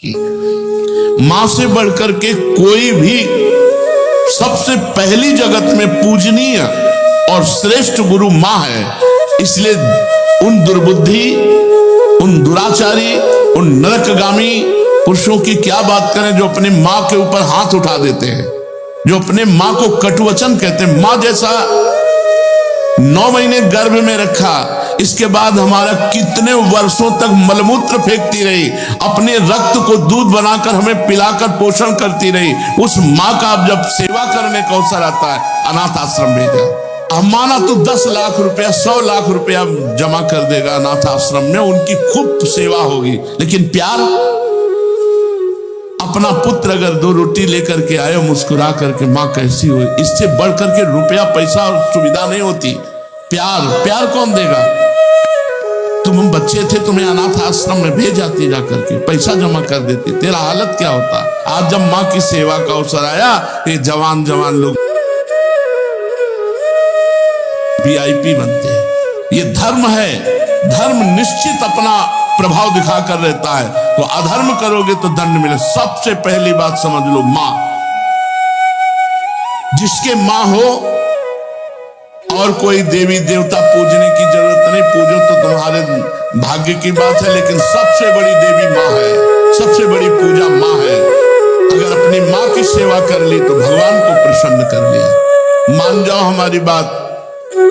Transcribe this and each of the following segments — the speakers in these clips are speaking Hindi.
मां से बढ़कर के कोई भी सबसे पहली जगत में पूजनीय और श्रेष्ठ गुरु मां है। इसलिए उन दुर्बुद्धि, उन दुराचारी, उन नरकगामी पुरुषों की क्या बात करें जो अपने मां के ऊपर हाथ उठा देते हैं, जो अपने मां को कटुवचन कहते हैं। मां जैसा 9 महीने गर्भ में रखा, इसके बाद हमारा कितने वर्षों तक मलमूत्र फेंकती रही, अपने रक्त को दूध बनाकर हमें पिलाकर पोषण करती रही, उस मां का अब जब सेवा करने का अवसर आता है, अनाथ आश्रम भेजा। माना तो 10 लाख रुपया, 100 लाख रुपया जमा कर देगा अनाथ आश्रम में, उनकी खूब सेवा होगी। लेकिन प्यार, अपना पुत्र अगर 2 रोटी लेकर के आए, मुस्कुरा करके मां कैसी हुई, इससे बढ़कर के रुपया पैसा और सुविधा नहीं होती। प्यार कौन देगा? तुम बच्चे थे, तुम्हें अनाथ आश्रम में भेज जाती, जाकर के पैसा जमा कर देती, तेरा हालत क्या होता। आज जब मां की सेवा का अवसर आया, ये जवान लोग VIP बनते हैं। ये धर्म है, धर्म निश्चित अपना प्रभाव दिखा कर रहता है। तो अधर्म करोगे तो दंड मिले। सबसे पहली बात समझ लो, मां, जिसके मां हो और कोई देवी देवता पूजने की जरूरत नहीं, पूजो तो तुम्हारे भाग्य की बात है, लेकिन सबसे बड़ी देवी मां है, सबसे बड़ी पूजा मां है। अगर अपनी मां की सेवा कर ली तो भगवान को प्रसन्न कर लिया। मान जाओ हमारी बात,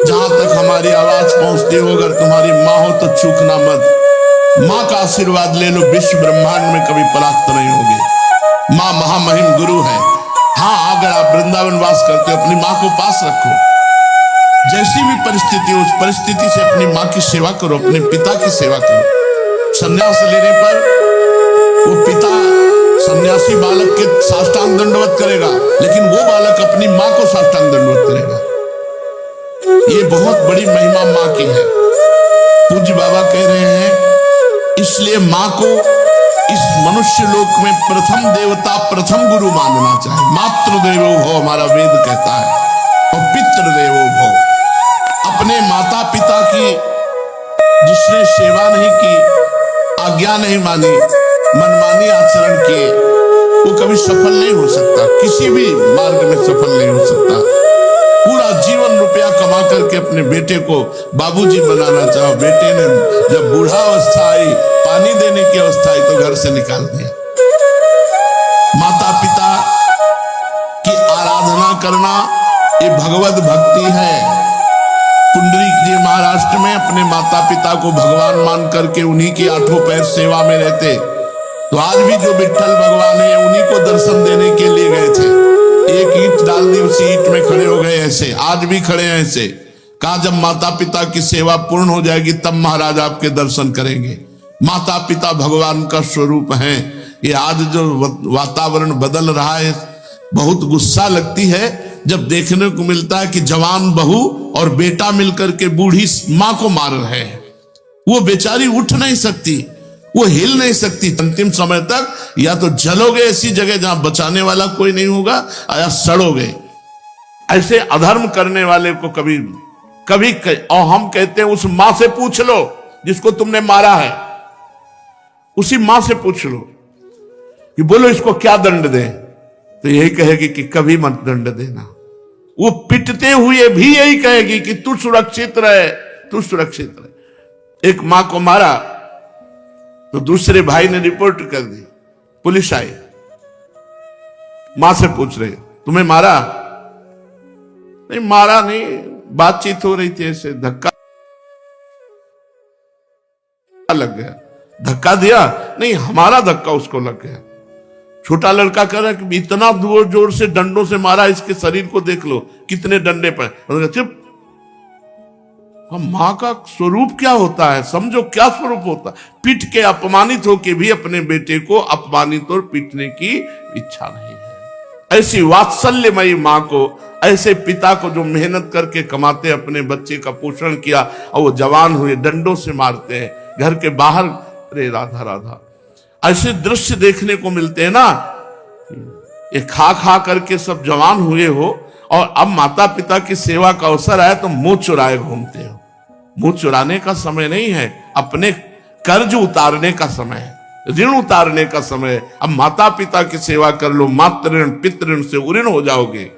जहां तक हमारी आवाज पहुंचती हो, अगर तुम्हारी मां हो तो चूकना मत। मां का आशीर्वाद ले लो, विश्व ब्रह्मांड में कभी परास्त नहीं होगी। मां महामहिम गुरु है। हाँ, अगर आप वृंदावन वास करते हो, अपनी मां को पास रखो। जैसी भी परिस्थिति, उस परिस्थिति से अपनी मां की सेवा करो, अपने पिता की सेवा करो। संन्यास लेने पर वो पिता सन्यासी बालक के साष्टांग दंडवत करेगा, लेकिन वो बालक अपनी मां को साष्टांग दंडवत करेगा। ये बहुत बड़ी महिमा मां की है। पूज्य बाबा कह रहे हैं, इसलिए मां को इस मनुष्य लोक में प्रथम देवता, प्रथम गुरु मानना चाहिए। मातृदेवो भव हमारा वेद कहता है, और पितृदेवो भव। अपने माता पिता की जिसने सेवा नहीं की, आज्ञा नहीं मानी, मनमानी आचरण किए, वो कभी सफल नहीं हो सकता, किसी भी मार्ग में सफल नहीं हो सकता। पूरा जीवन रुपया कमा करके अपने बेटे को बाबूजी बनाना चाहो, बेटे ने जब बूढ़ा अवस्था आई, पानी देने की अवस्था आई, तो घर से निकाल दिया। माता पिता की आराधना करना ये भगवत भक्ति है। पुंडरीक जी महाराष्ट्र में अपने माता पिता को भगवान मान करके उन्हीं की 8 पैर सेवा में रहते। तो आज भी जो विठ्ठल भगवान है, उन्हीं को दर्शन देने के लिए गए थे। एक ईंट डाल दी, उसी ईंट में खड़े हो गए ऐसे, आज भी खड़े हैं ऐसे। कहा जब माता पिता की सेवा पूर्ण हो जाएगी तब महाराज आपके दर्शन करेंगे। माता पिता भगवान का स्वरूप हैं। ये आज जो वातावरण बदल रहा है, बहुत गुस्सा लगती है जब देखने को मिलता है कि जवान बहू और बेटा मिलकर के बूढ़ी मां को मार रहे हैं। वो बेचारी उठ नहीं सकती, वो हिल नहीं सकती। अंतिम समय तक या तो जलोगे ऐसी जगह जहां बचाने वाला कोई नहीं होगा, या सड़ोगे। ऐसे अधर्म करने वाले को कभी और हम कहते हैं उस मां से पूछ लो जिसको तुमने मारा है, उसी मां से पूछ लो कि बोलो इसको क्या दंड दें, तो यही कहेगी कि कभी मत दंड देना। वो पिटते हुए भी यही कहेगी कि तू सुरक्षित रहे, तू सुरक्षित रहे। एक मां को मारा तो दूसरे भाई ने रिपोर्ट कर दी, पुलिस आई, मां से पूछ रहे तुम्हें मारा? नहीं मारा नहीं, बातचीत हो रही थी, ऐसे धक्का लग गया। धक्का दिया? नहीं, हमारा धक्का उसको लग गया। छोटा लड़का कह रहा है कि इतना जोर जोर से डंडों से मारा, इसके शरीर को देख लो कितने डंडे पर। चुप, मां का स्वरूप क्या होता है, समझो क्या स्वरूप होता है। पीट के अपमानित होके भी अपने बेटे को अपमानित और पीटने की इच्छा नहीं है। ऐसी वात्सल्यमयी मां को, ऐसे पिता को जो मेहनत करके कमाते, अपने बच्चे का पोषण किया और वो जवान हुए, डंडों से मारते हैं घर के बाहर। अरे राधा राधा, ऐसे दृश्य देखने को मिलते हैं ना। ये खा खा करके सब जवान हुए हो और अब माता पिता की सेवा का अवसर आया तो मुंह चुराए घूमते हो। मुंह चुराने का समय नहीं है, अपने कर्ज उतारने का समय है। ऋण उतारने का समय। अब माता पिता की सेवा कर लो, मातृ ऋण पितृ ऋण से उऋण हो जाओगे।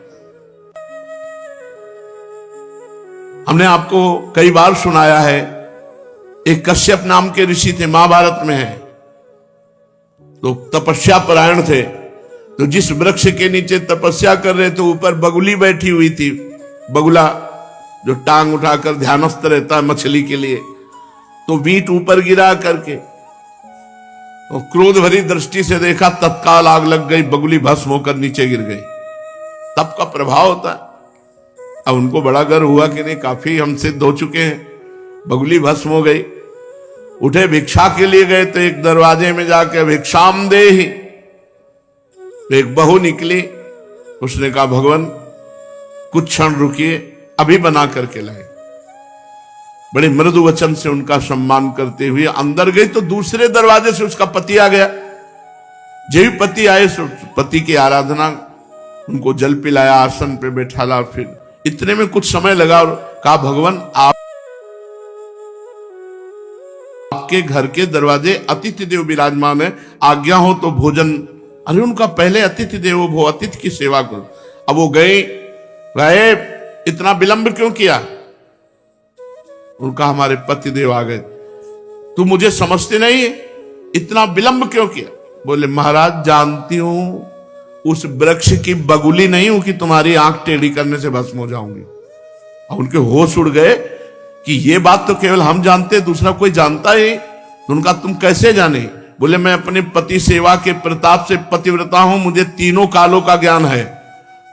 हमने आपको कई बार सुनाया है, एक कश्यप नाम के ऋषि थे, महाभारत में है। तो तपस्या परायण थे, तो जिस वृक्ष के नीचे तपस्या कर रहे थे ऊपर बगुली बैठी हुई थी। बगुला जो टांग उठाकर ध्यानस्थ रहता है मछली के लिए, तो बीट ऊपर गिरा करके तो क्रोध भरी दृष्टि से देखा, तत्काल आग लग गई, बगुली भस्म होकर नीचे गिर गई। तप का प्रभाव होता है। अब उनको बड़ा गर्व हुआ कि नहीं, काफी हम सिद्ध हो चुके हैं। बगुली भस्म हो गई, उठे भिक्षा के लिए गए तो एक दरवाजे में जाके भिक्षाम देहि, एक बहू निकली। उसने कहा भगवान कुछ क्षण रुकिए, अभी बना करके लाए। बड़े मृदु वचन से उनका सम्मान करते हुए अंदर गई तो दूसरे दरवाजे से उसका पति आ गया। जब पति आए पति की आराधना, उनको जल पिलाया, आसन पे बैठाला। फिर इतने में कुछ समय लगा और कहा भगवान आपके घर के दरवाजे अतिथि देव विराजमान है, आज्ञा हो तो भोजन। अरे उनका पहले अतिथि देवो भव, अतिथि की सेवा करो। अब वो गए, इतना विलंब क्यों किया? उनका हमारे पति देव आ गए, तू मुझे समझते नहीं है, इतना विलंब क्यों किया? बोले महाराज जानती हूं उस वृक्ष की बगुली नहीं हूं कि तुम्हारी आंख टेढ़ी करने से भस्म हो जाऊंगी। और उनके होश उड़ गए कि ये बात तो केवल हम जानते, दूसरा कोई जानता ही। तो उनका तुम कैसे जाने? बोले मैं अपने पति सेवा के प्रताप से पतिव्रता हूं, मुझे तीनों कालों का ज्ञान है,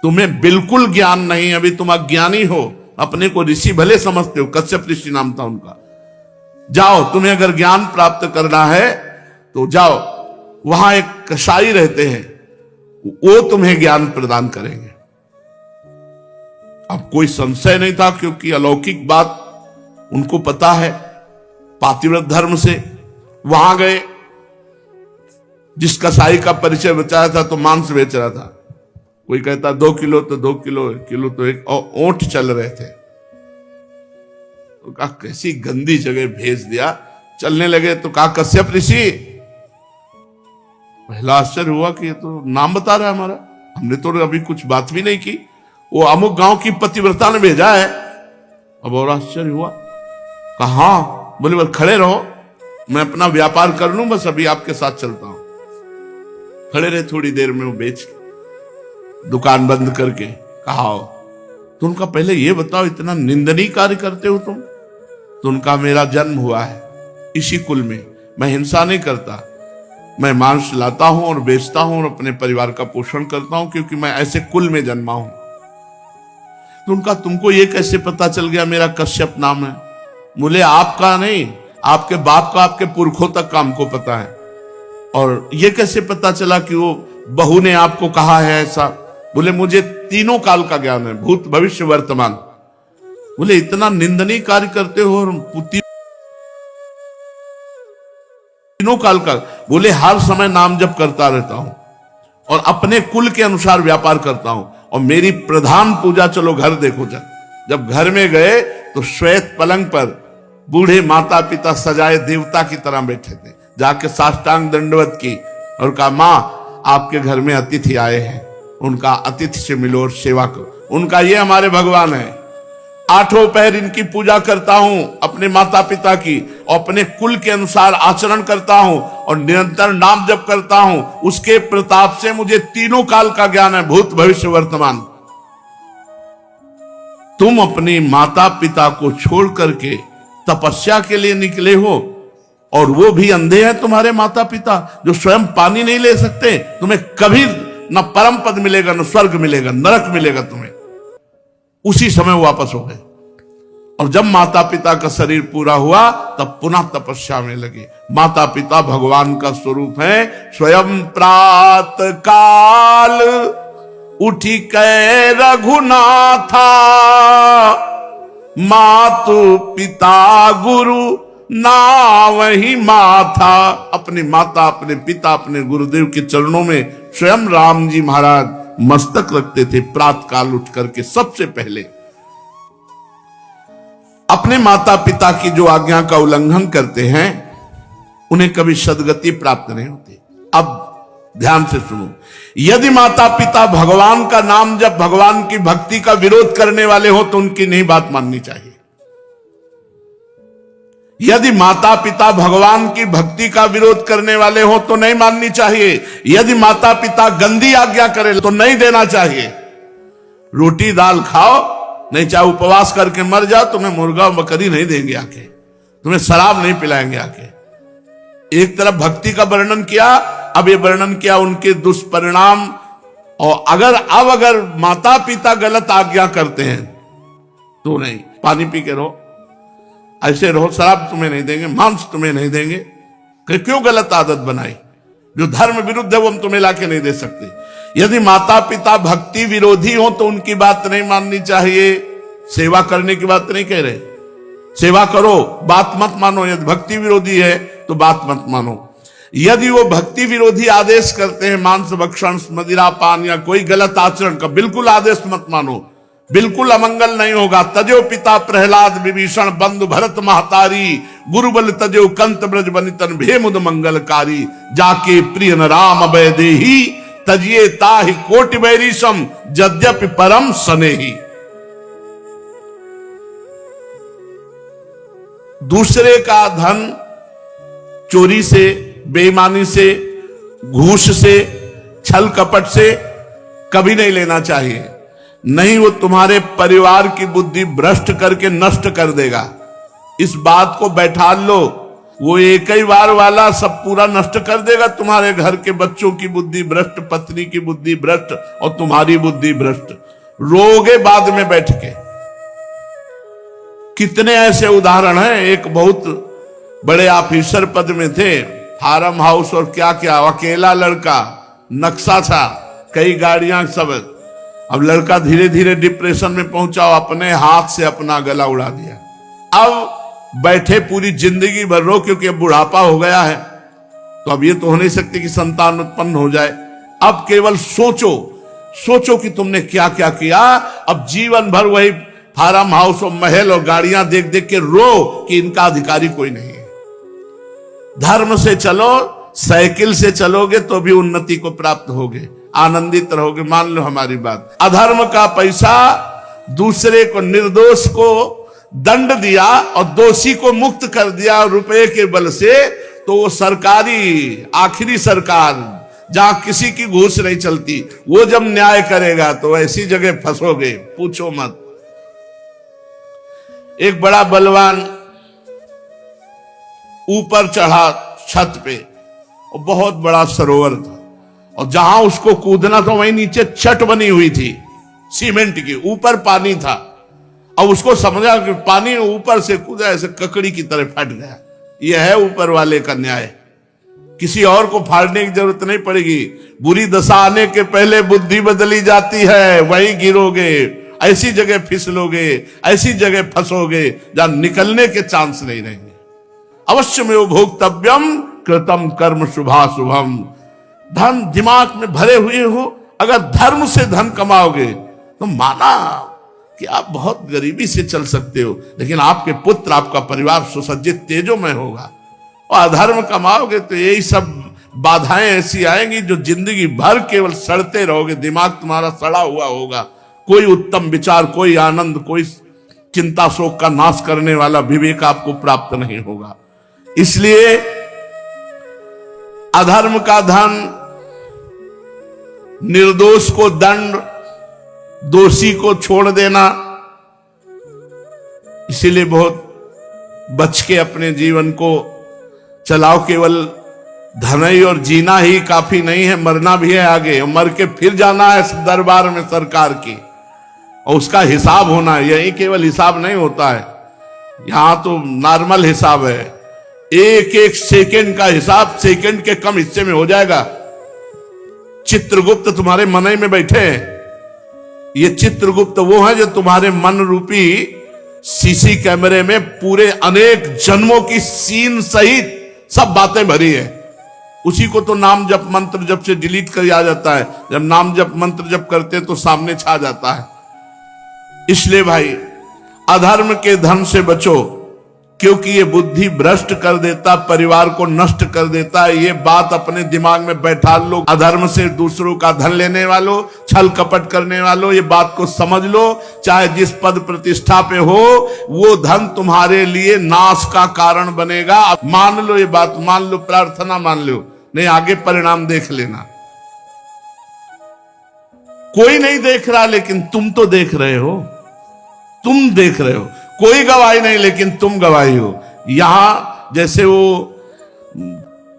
तुम्हें बिल्कुल ज्ञान नहीं, अभी तुम अज्ञानी हो, अपने को ऋषि भले समझते हो। कश्यप ऋषि नाम था उनका। जाओ, तुम्हें अगर ज्ञान प्राप्त करना है तो जाओ, वहां एक कसाई रहते हैं, वो तुम्हें ज्ञान प्रदान करेंगे। अब कोई संशय नहीं था, क्योंकि अलौकिक बात उनको पता है पातिव्रत धर्म से। वहां गए, जिस कसाई का परिचय बचाया था तो मांस बेच रहा था। कोई कहता 2 किलो तो 2 किलो, किलो तो एक, और ओंठ चल रहे थे। तो कहा कैसी गंदी जगह भेज दिया। चलने लगे तो कहा कश्यप ऋषि। पहला आश्चर्य हुआ कि ये तो नाम बता रहा है हमारा, हमने तो अभी कुछ बात भी नहीं की, वो अमुक गांव की पतिव्रता ने भेजा है। अब और आश्चर्य हुआ। कहा हाँ। बोले बस खड़े रहो, मैं अपना व्यापार कर लूं, बस अभी आपके साथ चलता हूं। खड़े रहे, थोड़ी देर में वो बेच दुकान बंद करके कहा तो उनका पहले ये बताओ इतना निंदनीय कार्य करते हो तुम? तो उनका मेरा जन्म हुआ है इसी कुल में, मैं हिंसा नहीं करता, मैं मांस लाता हूं और बेचता हूं और अपने परिवार का पोषण करता हूं, क्योंकि मैं ऐसे कुल में जन्मा हूं। तो उनका तुमको ये कैसे पता चल गया मेरा कश्यप नाम है? बोले आपका नहीं, आपके बाप का, आपके पुरखों तक का हमको पता है। और ये कैसे पता चला कि वो बहू ने आपको कहा है ऐसा? बोले मुझे तीनों काल का ज्ञान है, भूत भविष्य वर्तमान। बोले इतना निंदनीय कार्य करते हो और तीनों काल का? बोले हर समय नाम जप करता रहता हूं और अपने कुल के अनुसार व्यापार करता हूं, और मेरी प्रधान पूजा, चलो घर देखो। जब घर में गए तो श्वेत पलंग पर बूढ़े माता पिता सजाए देवता की तरह बैठे थे। जाके साष्टांग दंडवत की और कहा मां आपके घर में अतिथि आए हैं, उनका अतिथि से मिलो और सेवा करो। उनका ये हमारे भगवान है, 8 पहर इनकी पूजा करता हूं, अपने माता पिता की, और अपने कुल के अनुसार आचरण करता हूं और निरंतर नाम जप करता हूं। उसके प्रताप से मुझे तीनों काल का ज्ञान है, भूत भविष्य वर्तमान। तुम अपने माता पिता को छोड़ करके तपस्या के लिए निकले हो, और वो भी अंधे हैं तुम्हारे माता पिता, जो स्वयं पानी नहीं ले सकते। तुम्हें कभी न परम पद मिलेगा, न स्वर्ग मिलेगा, नरक मिलेगा तुम्हें। उसी समय वापस हो गए। और जब माता पिता का शरीर पूरा हुआ तब पुनः तपस्या में लगे। माता पिता भगवान का स्वरूप है। स्वयं प्रात काल उठी कै रघुनाथा, मातु पिता गुरु ना वही माथा। अपने माता, अपने पिता, अपने गुरुदेव के चरणों में स्वयं राम जी महाराज मस्तक रखते थे प्रात काल उठ करके। सबसे पहले अपने माता पिता की जो आज्ञा का उल्लंघन करते हैं उन्हें कभी सदगति प्राप्त नहीं होती। अब ध्यान से सुनो, यदि माता पिता भगवान का नाम जब भगवान की भक्ति का विरोध करने वाले हो तो उनकी नहीं बात माननी चाहिए। यदि माता पिता भगवान की भक्ति का विरोध करने वाले हो तो नहीं माननी चाहिए। यदि माता पिता गंदी आज्ञा करे तो नहीं देना चाहिए। रोटी दाल खाओ, नहीं चाहे उपवास करके मर जाओ, तुम्हें मुर्गा बकरी नहीं देंगे आके, तुम्हें शराब नहीं पिलाएंगे आके। एक तरफ भक्ति का वर्णन किया, अब ये वर्णन किया उनके दुष्परिणाम। और अगर माता पिता गलत आज्ञा करते हैं तो नहीं, पानी पी के रहो, ऐसे रहो, शराब तुम्हें नहीं देंगे, मांस तुम्हें नहीं देंगे। क्यों गलत आदत बनाई? जो धर्म विरुद्ध है वो हम तुम्हें लाके नहीं दे सकते। यदि माता पिता भक्ति विरोधी हो तो उनकी बात नहीं माननी चाहिए। सेवा करने की बात नहीं कह रहे, सेवा करो, बात मत मानो। यदि भक्ति विरोधी है तो बात मत मानो। यदि वो भक्ति विरोधी आदेश करते हैं, मांस भक्षण, मदिरा पान या कोई गलत आचरण का, बिल्कुल आदेश मत मानो, बिल्कुल अमंगल नहीं होगा। तजो पिता प्रहलाद विभीषण बंधु भरत महतारी, गुरुबल तजो कंत ब्रज बनितन भेमुद मंगलकारी, जाके प्रिय न राम अभय देही, तजिए ताहि कोटि बैरीशम यद्यपि परम स्नेही। दूसरे का धन चोरी से, बेईमानी से, घूस से, छल कपट से कभी नहीं लेना चाहिए। नहीं, वो तुम्हारे परिवार की बुद्धि भ्रष्ट करके नष्ट कर देगा। इस बात को बैठा लो, वो एक ही बार वाला सब पूरा नष्ट कर देगा। तुम्हारे घर के बच्चों की बुद्धि भ्रष्ट, पत्नी की बुद्धि भ्रष्ट और तुम्हारी बुद्धि भ्रष्ट, रोगे बाद में बैठ के। कितने ऐसे उदाहरण हैं। एक बहुत बड़े ऑफिसर पद में थे, फार्म हाउस और क्या क्या, अकेला लड़का, नक्शा था, कई गाड़ियां, सब। अब लड़का धीरे धीरे डिप्रेशन में पहुंचा, अपने हाथ से अपना गला उड़ा दिया। अब बैठे पूरी जिंदगी भर रो, क्योंकि अब बुढ़ापा हो गया है, तो अब ये तो हो नहीं सकती कि संतान उत्पन्न हो जाए। अब केवल सोचो कि तुमने क्या क्या किया। अब जीवन भर वही फार्म हाउस और महल और गाड़ियां देख देख के रो कि इनका अधिकारी कोई नहीं है। धर्म से चलो, साइकिल से चलोगे तो भी उन्नति को प्राप्त होगे, आनंदित रहोगे। मान लो हमारी बात। अधर्म का पैसा, दूसरे को, निर्दोष को दंड दिया और दोषी को मुक्त कर दिया रुपए के बल से, तो वो सरकारी, आखिरी सरकार जहां किसी की घूस नहीं चलती, वो जब न्याय करेगा तो ऐसी जगह फंसोगे, पूछो मत। एक बड़ा बलवान ऊपर चढ़ा छत पे, और बहुत बड़ा सरोवर था, और जहां उसको कूदना था वहीं नीचे छत बनी हुई थी सीमेंट की, ऊपर पानी था। अब उसको समझा कि पानी ऊपर से कूदा, ऐसे ककड़ी की तरह फट गया। यह है ऊपर वाले का न्याय, किसी और को फाड़ने की जरूरत नहीं पड़ेगी। बुरी दशा आने के पहले बुद्धि बदली जाती है, वहीं गिरोगे, ऐसी जगह फिसलोगे, ऐसी जगह फंसोगे जहां निकलने के चांस नहीं रहेंगे। अवश्य में भोक्तव्यम कृतम कर्म शुभाशुभम। धन दिमाग में भरे हुए हो, अगर धर्म से धन कमाओगे तो माना कि आप बहुत गरीबी से चल सकते हो, लेकिन आपके पुत्र, आपका परिवार सुसज्जित तेजोमय होगा। और अधर्म कमाओगे तो यही सब बाधाएं ऐसी आएंगी जो जिंदगी भर केवल सड़ते रहोगे, दिमाग तुम्हारा सड़ा हुआ होगा। कोई उत्तम विचार, कोई आनंद, कोई चिंता शोक का नाश करने वाला विवेक आपको प्राप्त नहीं होगा। इसलिए अधर्म का धन, निर्दोष को दंड, दोषी को छोड़ देना, इसीलिए बहुत बच के अपने जीवन को चलाओ। केवल धन ही और जीना ही काफी नहीं है, मरना भी है आगे, और मर के फिर जाना है दरबार में सरकार की, और उसका हिसाब होना है। यही केवल हिसाब नहीं होता है, यहां तो नॉर्मल हिसाब है। एक एक सेकंड का हिसाब सेकंड के कम हिस्से में हो जाएगा। चित्रगुप्त तुम्हारे मन में बैठे हैं। ये चित्रगुप्त वो है जो तुम्हारे मन रूपी सीसी कैमरे में पूरे अनेक जन्मों की सीन सहित सब बातें भरी है। उसी को तो नाम जप मंत्र जप से डिलीट कर आ जाता है। जब नाम जप मंत्र जप करते तो सामने छा जाता है। इसलिए भाई, अधर्म के धन से बचो, क्योंकि ये बुद्धि भ्रष्ट कर देता, परिवार को नष्ट कर देता है। ये बात अपने दिमाग में बैठा लो, अधर्म से दूसरों का धन लेने वालों, छल कपट करने वालों, ये बात को समझ लो। चाहे जिस पद प्रतिष्ठा पे हो, वो धन तुम्हारे लिए नाश का कारण बनेगा। मान लो, ये बात मान लो, प्रार्थना मान लो, नहीं आगे परिणाम देख लेना। कोई नहीं देख रहा, लेकिन तुम तो देख रहे हो, तुम देख रहे हो। कोई गवाही नहीं, लेकिन तुम गवाही हो। यहां जैसे वो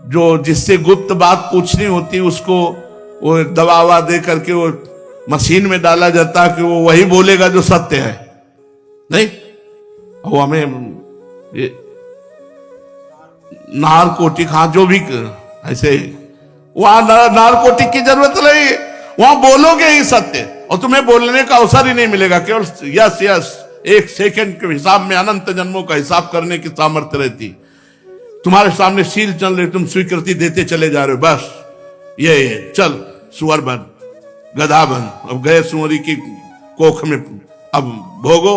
जो जिससे गुप्त बात पूछनी होती, उसको वो दबावा दे करके वो मशीन में डाला जाता कि वो वही बोलेगा जो सत्य है। नहीं, वो हमें नारकोटिक, हाँ जो भी ऐसे, वहां नारकोटिक की जरूरत नहीं, वहां बोलोगे ही सत्य, और तुम्हें बोलने का अवसर ही नहीं मिलेगा। केवल यस यस, एक सेकंड के हिसाब में अनंत जन्मों का हिसाब करने की सामर्थ्य रहती। तुम्हारे सामने शील चल रही, तुम स्वीकृति देते चले जा रहे हो। बस ये चल सुअर बन, गधा बन, अब गए सुअरी की कोख में, अब भोगो।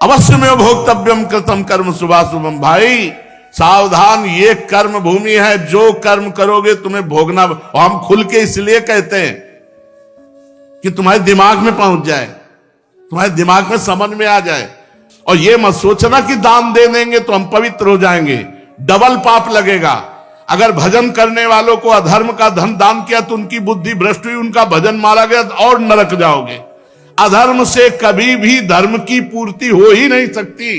अवश्य में भोक्तव्यम कृतम कर्म शुभाशुभम। भाई सावधान, ये कर्म भूमि है, जो कर्म करोगे तुम्हें भोगना। हम खुल के इसलिए कहते हैं कि तुम्हारे दिमाग में पहुंच जाए, तुम्हारे दिमाग में समझ में आ जाए। और ये मत सोचना कि दान दे देंगे तो हम पवित्र हो जाएंगे, डबल पाप लगेगा। अगर भजन करने वालों को अधर्म का धन दान किया तो उनकी बुद्धि भ्रष्ट हुई, उनका भजन मारा गया और नरक जाओगे। अधर्म से कभी भी धर्म की पूर्ति हो ही नहीं सकती।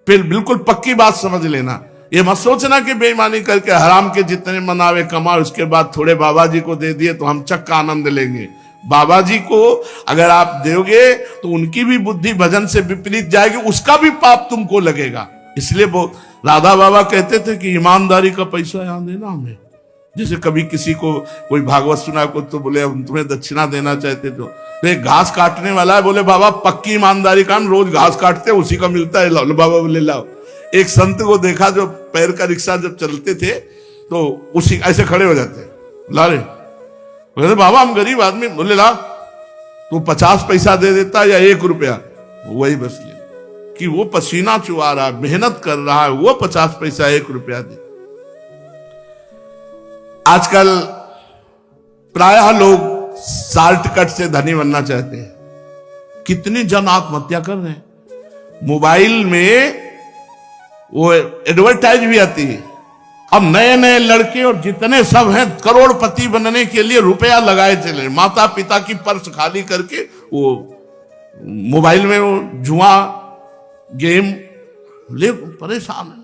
फिर बिल्कुल पक्की बात समझ लेना। ये मत सोचना कि बेईमानी करके हराम के जितने मनावे कमा, उसके बाद थोड़े बाबा जी को दे दिए तो हम चक्का आनंद लेंगे। बाबा जी को अगर आप दोगे तो उनकी भी बुद्धि भजन से विपरीत जाएगी, उसका भी पाप तुमको लगेगा। इसलिए वो राधा बाबा कहते थे कि ईमानदारी का पैसा यहां देना हमें। जैसे कभी किसी को कोई भागवत सुना को तो बोले हम तुम्हें दक्षिणा देना चाहते, तो एक घास काटने वाला है, बोले बाबा पक्की ईमानदारी का, हम रोज घास काटते हैं, उसी का मिलता है, लाओ। बाबा बोले लाओ। एक संत को देखा जो पैर का रिक्शा जब चलते थे तो उसी ऐसे खड़े हो जाते, ला रे। बोले बाबा हम गरीब आदमी। बोले ला, तू 50 पैसा दे देता या 1 रुपया, वही बस ले। कि वो पसीना चुआ रहा है, मेहनत कर रहा है, वो 50 पैसा 1 रुपया दे। आजकल प्रायः लोग शॉर्टकट से धनी बनना चाहते हैं। कितनी जन आत्महत्या कर रहे हैं। मोबाइल में वो एडवर्टाइज भी आती है, अब नए नए लड़के और जितने सब हैं करोड़पति बनने के लिए रुपया लगाए चले, माता पिता की पर्स खाली करके वो मोबाइल में वो जुआ गेम ले परेशान है।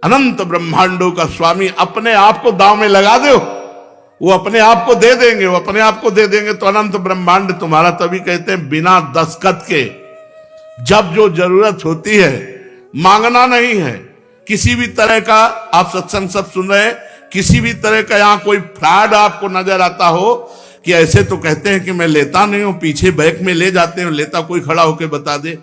अनंत ब्रह्मांडों का स्वामी अपने आप को दांव में लगा दो, वो अपने आप को दे देंगे, वो अपने आप को दे देंगे तो अनंत ब्रह्मांड तुम्हारा। तभी कहते हैं बिना दस्तखत के जब जो जरूरत होती है, मांगना नहीं है किसी भी तरह का। आप सत्संग सब सुन रहे हैं, किसी भी तरह का यहां कोई फ्रॉड आपको नजर आता हो कि ऐसे तो कहते हैं कि मैं लेता नहीं हूं, पीछे बैग में ले जाते हैं, लेता कोई खड़ा होकर बता दे,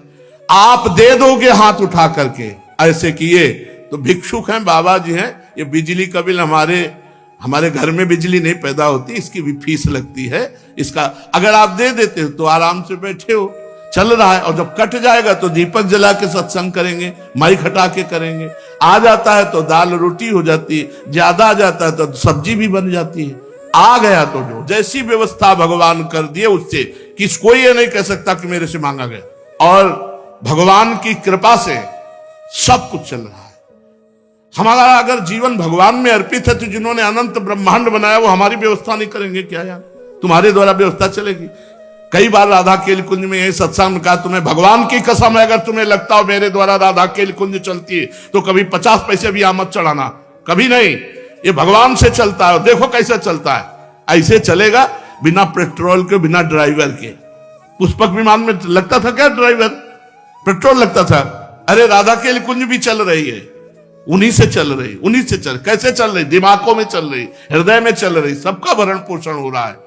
आप दे दोगे हाथ उठा करके। ऐसे किए तो भिक्षुक हैं, बाबा जी हैं। ये बिजली का बिल हमारे घर में बिजली नहीं पैदा होती, इसकी भी फीस लगती है। इसका अगर आप दे देते हो तो आराम से बैठे हो, चल रहा है। और जब कट जाएगा तो दीपक जला के सत्संग करेंगे, माइक हटा के करेंगे। आ जाता है तो दाल रोटी हो जाती है, ज्यादा आ जाता है तो सब्जी भी बन जाती है। आ गया तो जो जैसी व्यवस्था भगवान कर दिए उससे कोई ये नहीं कह सकता कि मेरे से मांगा गया। और भगवान की कृपा से सब कुछ चल रहा है। हमारा अगर जीवन भगवान में अर्पित है तो जिन्होंने अनंत ब्रह्मांड बनाया वो हमारी व्यवस्था नहीं करेंगे क्या यार? तुम्हारे द्वारा व्यवस्था चलेगी। कई बार राधा केल कुंज में यही सत्संग में कहा, तुम्हें भगवान की कसम है अगर तुम्हें लगता हो मेरे द्वारा राधा केल कुंज चलती है तो कभी 50 पैसे भी आमद चढ़ाना, कभी नहीं। ये भगवान से चलता है, देखो कैसे चलता है। ऐसे चलेगा बिना पेट्रोल के, बिना ड्राइवर के। पुष्पक विमान में लगता था क्या ड्राइवर? पेट्रोल लगता था। अरे राधा केल कुंज भी चल रही है, उन्हीं से चल रही, उन्हीं से चल। कैसे चल रही? दिमागों में चल रही, हृदय में चल रही, सबका भरण पोषण हो रहा है।